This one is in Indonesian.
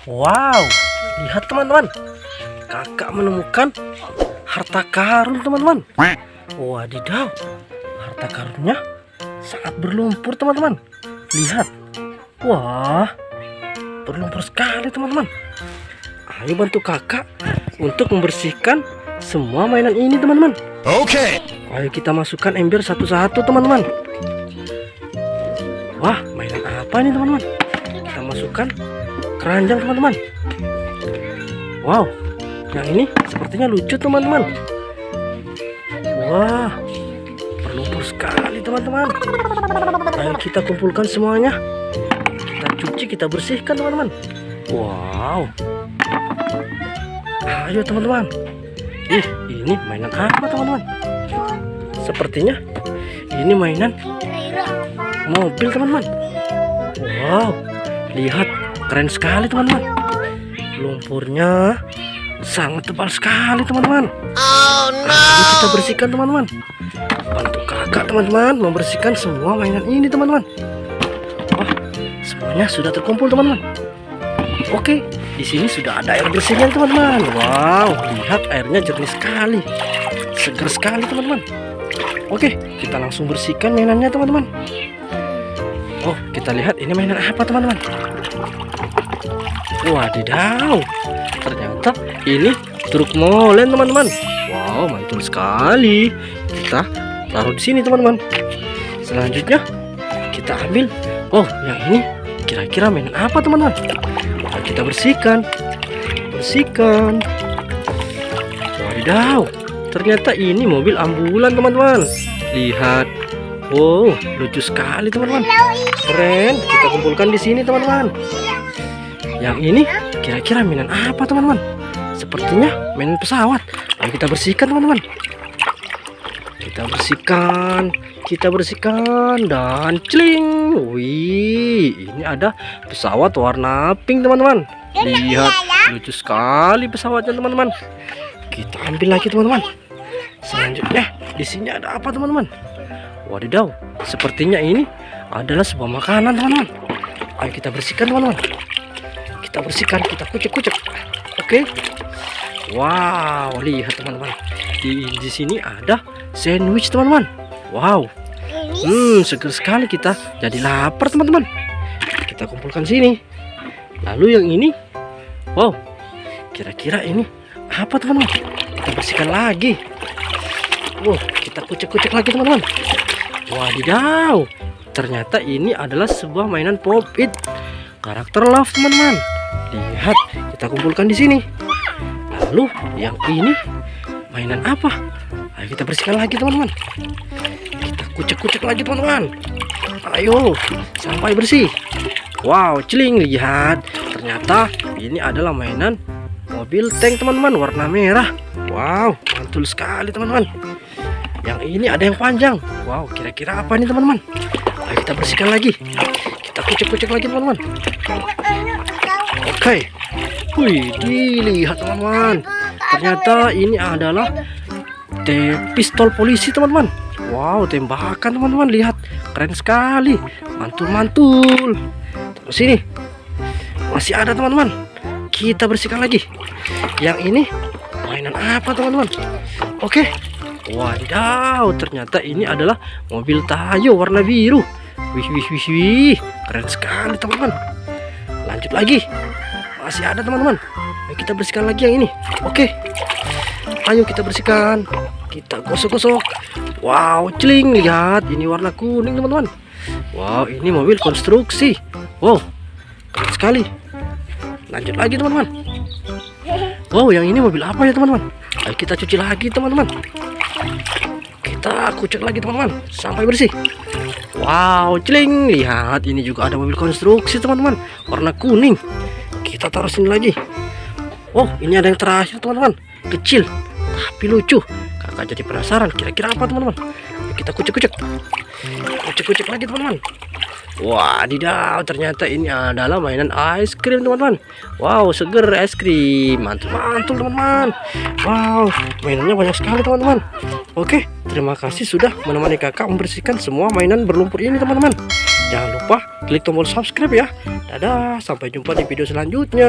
Wow, lihat teman-teman, kakak menemukan harta karun teman-teman. Wadidaw, harta karunnya sangat berlumpur teman-teman. Lihat, wah, berlumpur sekali teman-teman. Ayo bantu kakak untuk membersihkan semua mainan ini teman-teman. Oke. Ayo kita masukkan ember satu-satu teman-teman. Wah, mainan apa ini teman-teman? Kita masukkan keranjang teman-teman. Wow, yang ini sepertinya lucu teman-teman. Wah, berlumpur sekali teman-teman. Ayo kita kumpulkan semuanya. Kita cuci, kita bersihkan teman-teman. Wow. Ayo teman-teman. Ih, ini mainan apa teman-teman? Sepertinya ini mainan mobil teman-teman. Wow, lihat, keren sekali teman-teman. Lumpurnya sangat tebal sekali teman-teman. Oh no. Ayo kita bersihkan teman-teman. Bantu kakak teman-teman membersihkan semua mainan ini teman-teman. Wah, semuanya sudah terkumpul teman-teman. Oke, di sini sudah ada air bersihnya teman-teman. Wow, lihat airnya jernih sekali, segar sekali teman-teman. Oke, kita langsung bersihkan mainannya teman-teman. Oh, kita lihat ini mainan apa teman-teman. Wadidaw, ternyata ini truk molen teman-teman. Wow, mantul sekali. Kita taruh di sini teman-teman. Selanjutnya kita ambil. Oh, yang ini kira-kira mainan apa teman-teman? Ayo kita bersihkan. Wadidaw, ternyata ini mobil ambulan teman-teman. Lihat, wow, lucu sekali teman-teman. Keren. Kita kumpulkan di sini teman-teman. Yang ini kira-kira mainan apa teman-teman? Sepertinya mainan pesawat. Ayo kita bersihkan teman-teman. Kita bersihkan dan celing. Wih, ini ada pesawat warna pink teman-teman. Lihat, lucu sekali pesawatnya teman-teman. Kita ambil lagi teman-teman. Selanjutnya di sini ada apa teman-teman? Wadidaw, sepertinya ini adalah sebuah makanan teman-teman. Ayo kita bersihkan teman-teman. Kita bersihkan, kita kucek-kucek. Oke. Wow, lihat teman-teman. Di sini ada sandwich teman-teman. Wow. Seger sekali, kita jadi lapar teman-teman. Kita kumpulkan sini. Lalu yang ini, wow, kira-kira ini apa teman-teman? Kita bersihkan lagi. Wow, kita kucek-kucek lagi teman-teman. Wadidaw, ternyata ini adalah sebuah mainan Pop-It karakter Love teman-teman. Lihat, kita kumpulkan di sini. Lalu yang ini mainan apa? Ayo kita bersihkan lagi teman-teman. Kita kucek-kucek lagi teman-teman. Ayo sampai bersih. Wow, celing, lihat. Ternyata ini adalah mainan mobil tank teman-teman, warna merah. Wow, mantul sekali teman-teman. Yang ini ada yang panjang. Wow, kira-kira apa nih teman-teman? Ayo kita bersihkan lagi. Kita kucek-kucek lagi teman-teman. Oke. Wih, dilihat teman-teman. Ternyata ini adalah pistol polisi teman-teman. Wow, tembakan teman-teman. Lihat, keren sekali. Mantul-mantul. Terus ini masih ada teman-teman. Kita bersihkan lagi. Yang ini mainan apa teman-teman? Oke. Wadidaw, ternyata ini adalah mobil Tayo warna biru. Wih, keren sekali teman-teman. Lanjut lagi, masih ada teman-teman. Ayo kita bersihkan lagi yang ini. Oke, ayo kita bersihkan. Kita gosok-gosok. Wow, celing, lihat, ini warna kuning teman-teman. Wow, ini mobil konstruksi. Wow, keren sekali. Lanjut lagi teman-teman. Wow, yang ini mobil apa ya teman-teman? Ayo kita cuci lagi teman-teman. Kita kucek lagi teman-teman sampai bersih. Wow, celing, lihat, ini juga ada mobil konstruksi teman-teman, warna kuning. Kita taruh sini lagi. Oh, ini ada yang terakhir teman-teman, kecil tapi lucu. Kakak jadi penasaran, kira-kira apa teman-teman? Kita kucek-kucek lagi teman-teman. Wadidaw, ternyata ini adalah mainan es krim teman-teman. Wow, seger es krim, mantul-mantul teman-teman. Wow, mainannya banyak sekali teman-teman. Oke, terima kasih sudah menemani kakak membersihkan semua mainan berlumpur ini teman-teman. Jangan lupa klik tombol subscribe ya. Dadah, sampai jumpa di video selanjutnya.